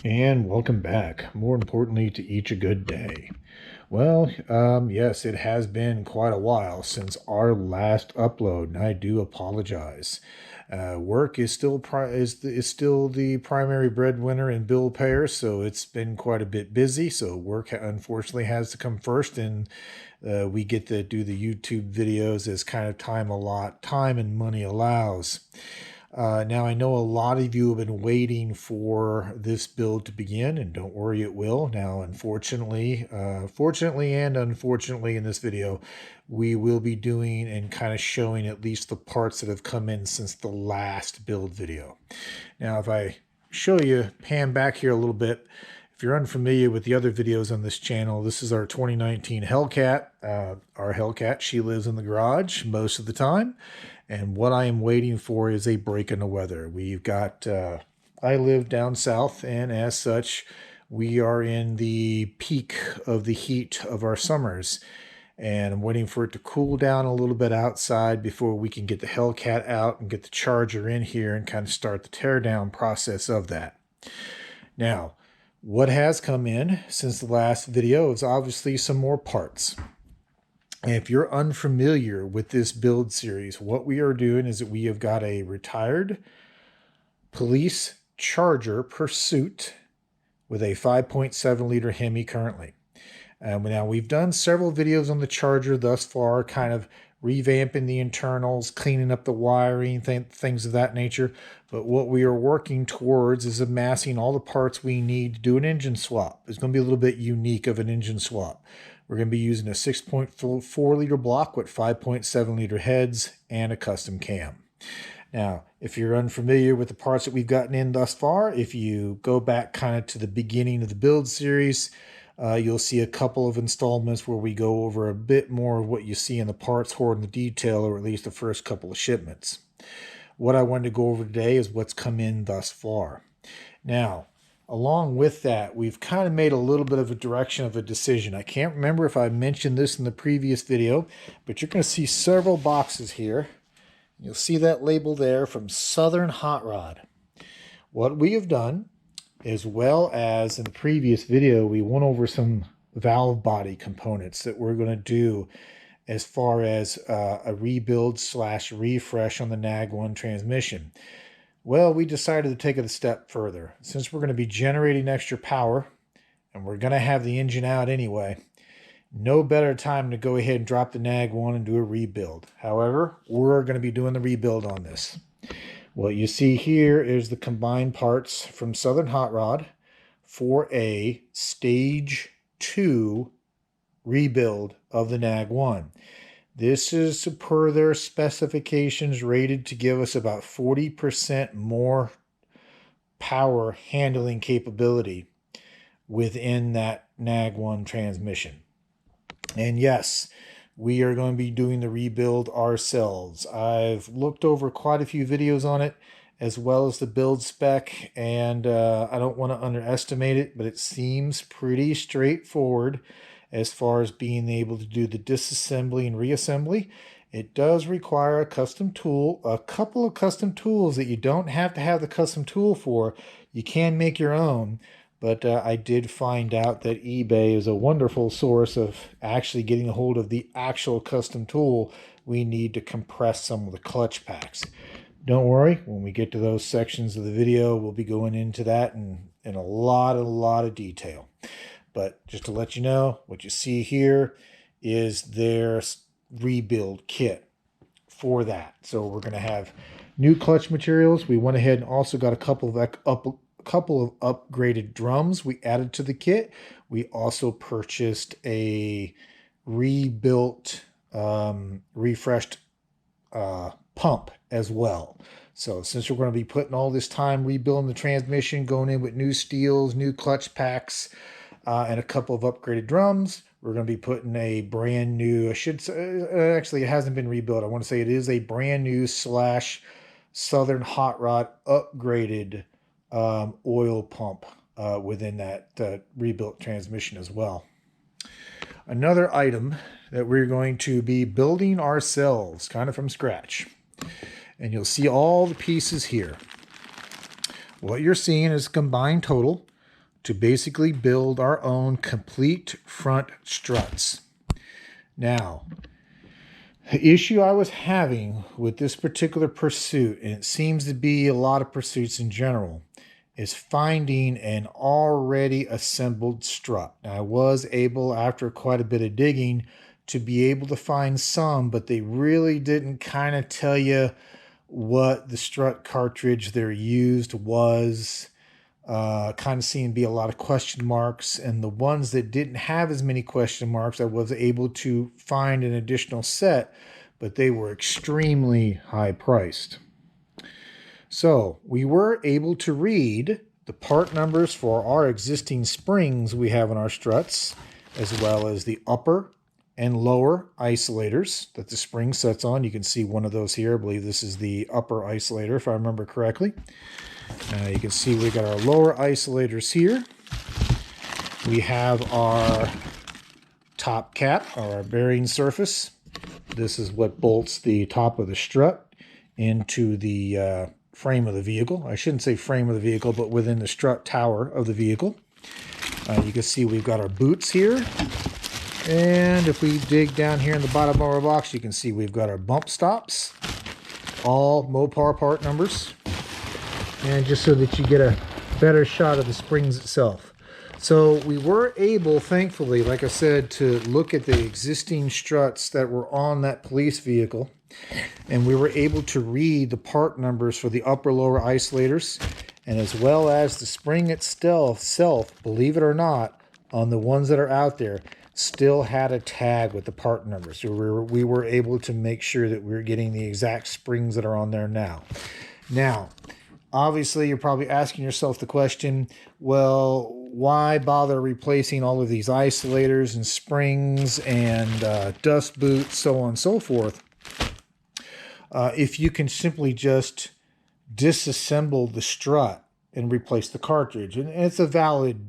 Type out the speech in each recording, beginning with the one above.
And welcome back. More importantly, to each a good day. Well, yes, it has been quite a while since our last upload, and I do apologize. Work is still is still the primary breadwinner and bill payer, so it's been quite a bit busy. So work unfortunately has to come first, and we get to do the YouTube videos as kind of time and money allows. Now, I know a lot of you have been waiting for this build to begin, and don't worry, it will. Now, fortunately and unfortunately in this video, we will be doing and kind of showing at least the parts that have come in since the last build video. Now, if I show you, pan back here a little bit, if you're unfamiliar with the other videos on this channel, this is our 2019 Hellcat. Our Hellcat, she lives in the garage most of the time. And what I am waiting for is a break in the weather. We've got, I live down south, and as such, we are in the peak of the heat of our summers. And I'm waiting for it to cool down a little bit outside before we can get the Hellcat out and get the Charger in here and kind of start the teardown process of that. Now, what has come in since the last video is obviously some more parts. And if you're unfamiliar with this build series, what we are doing is that we have got a retired police Charger Pursuit with a 5.7 liter HEMI currently. Now, we've done several videos on the Charger thus far, kind of revamping the internals, cleaning up the wiring, things of that nature. But what we are working towards is amassing all the parts we need to do an engine swap. It's going to be a little bit unique of an engine swap. We're going to be using a 6.4 liter block with 5.7 liter heads and a custom cam. Now, if you're unfamiliar with the parts that we've gotten in thus far, if you go back kind of to the beginning of the build series, you'll see a couple of installments where we go over a bit more of what you see in the parts hoard and the detail, or at least the first couple of shipments. What I wanted to go over today is what's come in thus far. Now, along with that, we've kind of made a little bit of a direction of a decision. I can't remember if I mentioned this in the previous video, but you're going to see several boxes here. You'll see that label there from Southern Hotrod. What we have done, as well as in the previous video, we went over some valve body components that we're going to do as far as a rebuild / refresh on the NAG1 transmission. Well, we decided to take it a step further. Since we're going to be generating extra power, and we're going to have the engine out anyway, no better time to go ahead and drop the NAG1 and do a rebuild. However, we're going to be doing the rebuild on this. What you see here is the combined parts from Southern Hotrod for a Stage 2 rebuild of the NAG1. This is per their specifications rated to give us about 40% more power handling capability within that NAG1 transmission. And yes, we are going to be doing the rebuild ourselves. I've looked over quite a few videos on it, as well as the build spec, and I don't want to underestimate it, but it seems pretty straightforward as far as being able to do the disassembly and reassembly. It does require a custom tool, a couple of custom tools that you don't have to have the custom tool for. You can make your own, but I did find out that eBay is a wonderful source of actually getting a hold of the actual custom tool we need to compress some of the clutch packs. Don't worry, when we get to those sections of the video, we'll be going into that in a lot of detail. But just to let you know, what you see here is their rebuild kit for that. So we're going to have new clutch materials. We went ahead and also got a couple of upgraded drums we added to the kit. We also purchased a rebuilt, refreshed pump as well. So since we're going to be putting all this time rebuilding the transmission, going in with new steels, new clutch packs, and a couple of upgraded drums, we're going to be putting a brand new, actually it hasn't been rebuilt. I want to say it is a brand new / Southern Hotrod upgraded oil pump within that rebuilt transmission as well. Another item that we're going to be building ourselves, kind of from scratch. And you'll see all the pieces here. What you're seeing is a combined total to basically build our own complete front struts. Now, the issue I was having with this particular pursuit, and it seems to be a lot of pursuits in general, is finding an already assembled strut. Now, I was able, after quite a bit of digging, to be able to find some, but they really didn't kind of tell you what the strut cartridge they used was. Kind of seemed to be a lot of question marks, and the ones that didn't have as many question marks, I was able to find an additional set, but they were extremely high priced. So we were able to read the part numbers for our existing springs we have in our struts, as well as the upper and lower isolators that the spring sets on. You can see one of those here. I believe this is the upper isolator, if I remember correctly. You can see we got our lower isolators here. We have our top cap, or our bearing surface. This is what bolts the top of the strut into the frame of the vehicle. I shouldn't say frame of the vehicle, but within the strut tower of the vehicle. You can see we've got our boots here. And if we dig down here in the bottom of our box, you can see we've got our bump stops, all Mopar part numbers. And just so that you get a better shot of the springs itself. So we were able, thankfully, like I said, to look at the existing struts that were on that police vehicle. And we were able to read the part numbers for the upper lower isolators, and as well as the spring itself, believe it or not, on the ones that are out there, still had a tag with the part numbers. So we were able to make sure that we were getting the exact springs that are on there now. Now, obviously, you're probably asking yourself the question, well, why bother replacing all of these isolators and springs and dust boots, so on and so forth, if you can simply just disassemble the strut and replace the cartridge? And it's a valid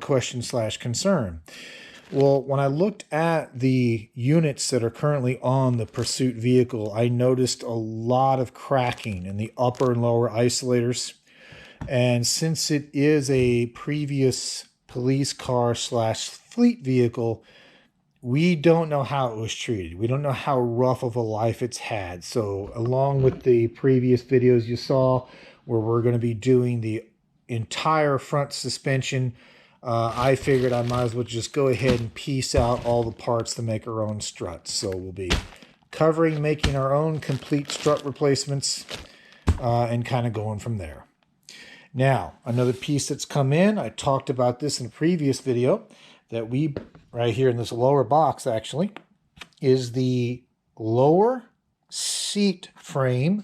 question / concern. Well, when I looked at the units that are currently on the pursuit vehicle, I noticed a lot of cracking in the upper and lower isolators. And since it is a previous police car / fleet vehicle, we don't know how it was treated. We don't know how rough of a life it's had. So along with the previous videos you saw, where we're going to be doing the entire front suspension, I figured I might as well just go ahead and piece out all the parts to make our own struts. So we'll be making our own complete strut replacements and kind of going from there. Now, another piece that's come in, I talked about this in a previous video, that right here in this lower box actually, is the lower seat frame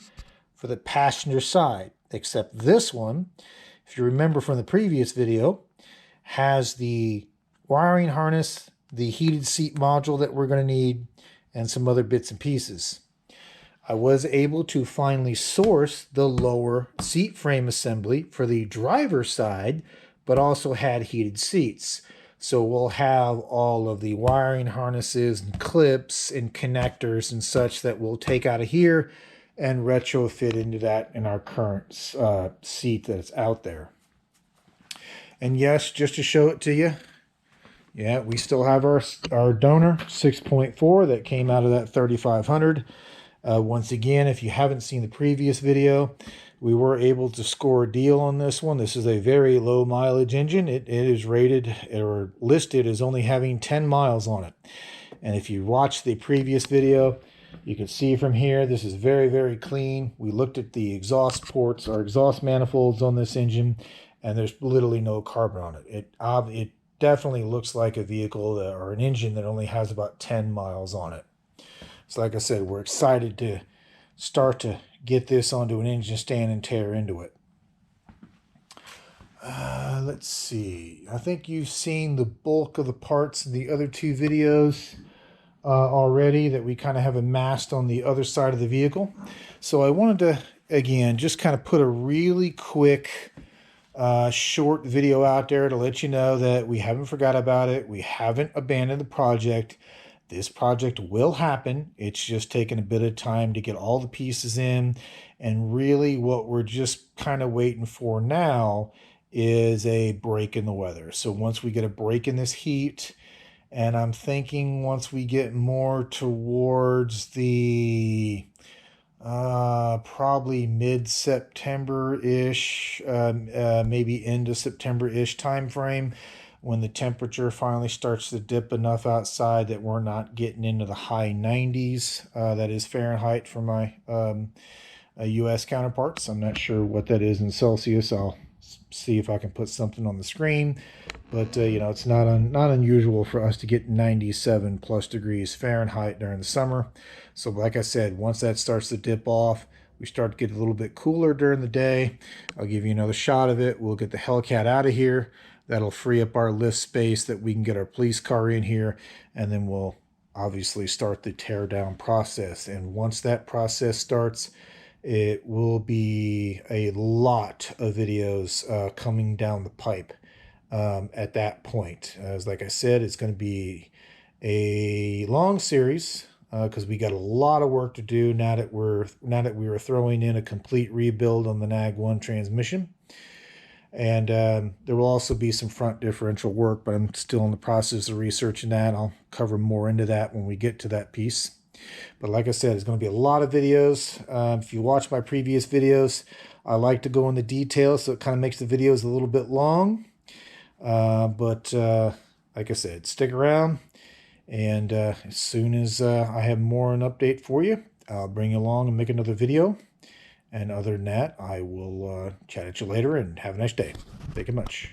for the passenger side. Except this one, if you remember from the previous video, has the wiring harness, the heated seat module that we're going to need, and some other bits and pieces. I was able to finally source the lower seat frame assembly for the driver's side, but also had heated seats. So we'll have all of the wiring harnesses and clips and connectors and such that we'll take out of here and retrofit into that in our current seat that's out there. And yes, just to show it to you, yeah, we still have our donor 6.4 that came out of that 3500. Once again, if you haven't seen the previous video, we were able to score a deal on this one. This is a very low mileage engine. It is rated or listed as only having 10 miles on it. And if you watch the previous video, you can see from here, this is very, very clean. We looked at the exhaust ports or exhaust manifolds on this engine, and there's literally no carbon on it. It definitely looks like a vehicle or an engine that only has about 10 miles on it. So like I said, we're excited to start to get this onto an engine stand and tear into it. Let's see. I think you've seen the bulk of the parts in the other two videos already that we kind of have amassed on the other side of the vehicle. So I wanted to, again, just kind of put a really quick short video out there to let you know that we haven't forgot about it. We haven't abandoned the project. This project will happen. It's just taking a bit of time to get all the pieces in. And really what we're just kind of waiting for now is a break in the weather. So once we get a break in this heat, and I'm thinking once we get more towards the probably mid-September-ish, maybe into September-ish time frame, when the temperature finally starts to dip enough outside that we're not getting into the high 90s. That is Fahrenheit for my US counterparts. I'm not sure what that is in Celsius. I'll see if I can put something on the screen. But, you know, it's not unusual for us to get 97 plus degrees Fahrenheit during the summer. So like I said, once that starts to dip off, we start to get a little bit cooler during the day. I'll give you another shot of it. We'll get the Hellcat out of here. That'll free up our lift space that we can get our police car in here. And then we'll obviously start the tear down process. And once that process starts, it will be a lot of videos coming down the pipe. At that point, as like I said, it's going to be a long series because we got a lot of work to do now that we were throwing in a complete rebuild on the NAG1 transmission. And there will also be some front differential work, but I'm still in the process of researching that. I'll cover more into that when we get to that piece. But like I said, it's going to be a lot of videos. If you watch my previous videos, I like to go into details, so it kind of makes the videos a little bit long. But like I said, stick around, and as soon as I have more an update for you, I'll bring you along and make another video. And other than that, I will chat at you later, and have a nice day. Thank you much.